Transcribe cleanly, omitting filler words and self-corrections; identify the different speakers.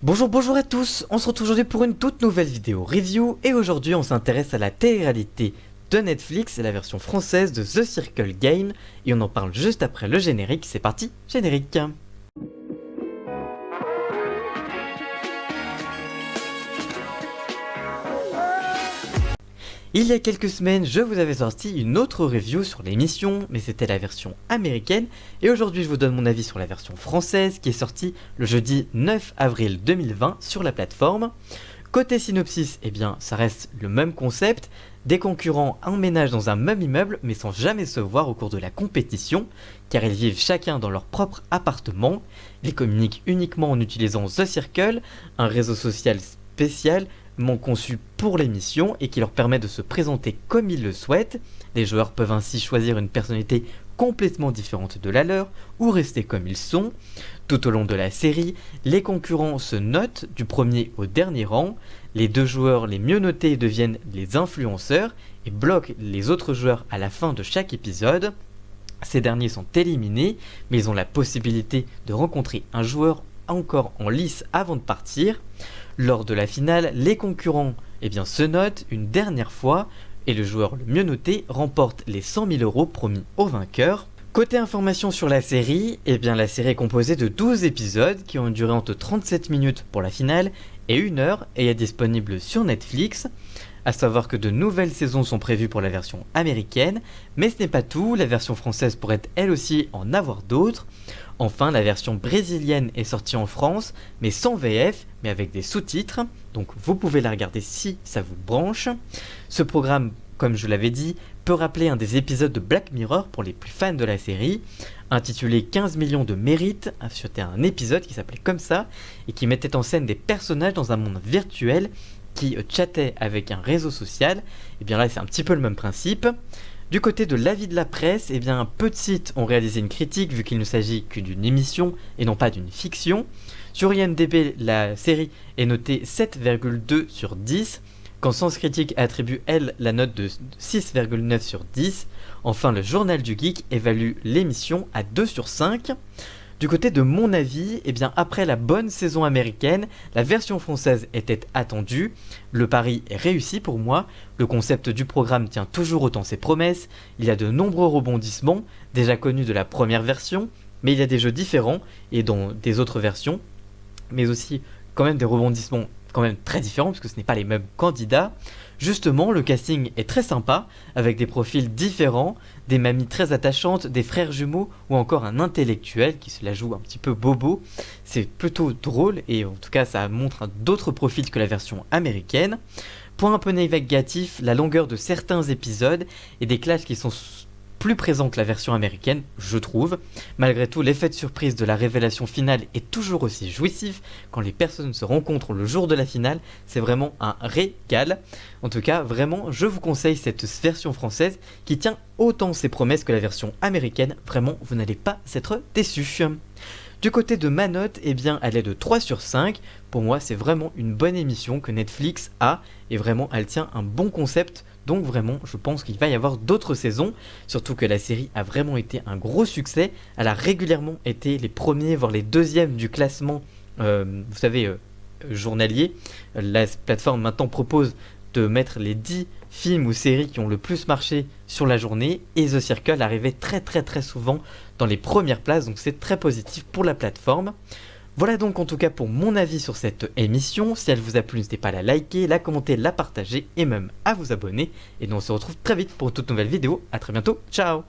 Speaker 1: Bonjour à tous, on se retrouve aujourd'hui pour une toute nouvelle vidéo review et aujourd'hui on s'intéresse à la télé-réalité de Netflix et la version française de The Circle Game et on en parle juste après le générique, c'est parti, générique. Il y a quelques semaines, je vous avais sorti une autre review sur l'émission, mais c'était la version américaine, et aujourd'hui je vous donne mon avis sur la version française qui est sortie le jeudi 9 avril 2020 sur la plateforme. Côté synopsis, eh bien ça reste le même concept, des concurrents emménagent dans un même immeuble mais sans jamais se voir au cours de la compétition, car ils vivent chacun dans leur propre appartement, ils communiquent uniquement en utilisant The Circle, un réseau social spécial conçu pour l'émission et qui leur permet de se présenter comme ils le souhaitent. Les joueurs peuvent ainsi choisir une personnalité complètement différente de la leur ou rester comme ils sont. Tout au long de la série, les concurrents se notent du premier au dernier rang. Les deux joueurs les mieux notés deviennent les influenceurs et bloquent les autres joueurs à la fin de chaque épisode. Ces derniers sont éliminés, mais ils ont la possibilité de rencontrer un joueur encore en lice avant de partir. Lors de la finale, les concurrents se notent une dernière fois et le joueur le mieux noté remporte les 100 000 € promis au vainqueur. Côté information sur la série, la série est composée de 12 épisodes qui ont duré entre 37 minutes pour la finale et 1 heure et est disponible sur Netflix. A savoir que de nouvelles saisons sont prévues pour la version américaine, mais ce n'est pas tout, la version française pourrait elle aussi en avoir d'autres. Enfin, la version brésilienne est sortie en France, mais sans VF, mais avec des sous-titres, donc vous pouvez la regarder si ça vous branche. Ce programme, comme je l'avais dit, peut rappeler un des épisodes de Black Mirror pour les plus fans de la série, intitulé 15 millions de mérites. C'était un épisode qui s'appelait comme ça, et qui mettait en scène des personnages dans un monde virtuel qui chattait avec un réseau social. Et bien là c'est un petit peu le même principe. Du côté de l'avis de la presse, peu de sites ont réalisé une critique vu qu'il ne s'agit que d'une émission et non pas d'une fiction. Sur IMDb, la série est notée 7,2 sur 10, quand Sens Critique attribue elle la note de 6,9 sur 10. Enfin, le Journal du Geek évalue l'émission à 2 sur 5. Du côté de mon avis, après la bonne saison américaine, la version française était attendue. Le pari est réussi pour moi. Le concept du programme tient toujours autant ses promesses. Il y a de nombreux rebondissements, déjà connus de la première version, mais il y a des jeux différents et dans des autres versions, mais aussi quand même des rebondissements quand même très différents puisque ce n'est pas les mêmes candidats. Justement, le casting est très sympa, avec des profils différents, des mamies très attachantes, des frères jumeaux ou encore un intellectuel qui se la joue un petit peu bobo. C'est plutôt drôle et en tout cas ça montre d'autres profils que la version américaine. Point un peu négatif, la longueur de certains épisodes et des clashs qui sont plus présents que la version américaine, je trouve. Malgré tout, l'effet de surprise de la révélation finale est toujours aussi jouissif. Quand les personnes se rencontrent le jour de la finale, c'est vraiment un régal. En tout cas, vraiment, je vous conseille cette version française qui tient autant ses promesses que la version américaine. Vraiment, vous n'allez pas être déçus. Du côté de ma note, elle est de 3 sur 5. Pour moi, c'est vraiment une bonne émission que Netflix a et vraiment, elle tient un bon concept. Donc vraiment, je pense qu'il va y avoir d'autres saisons, surtout que la série a vraiment été un gros succès. Elle a régulièrement été les premiers, voire les deuxièmes du classement, journalier. La plateforme maintenant propose de mettre les 10 films ou séries qui ont le plus marché sur la journée, et The Circle arrivait très souvent dans les premières places, donc c'est très positif pour la plateforme. Voilà donc en tout cas pour mon avis sur cette émission. Si elle vous a plu, n'hésitez pas à la liker, la commenter, la partager et même à vous abonner. Et nous on se retrouve très vite pour une toute nouvelle vidéo. A très bientôt, ciao.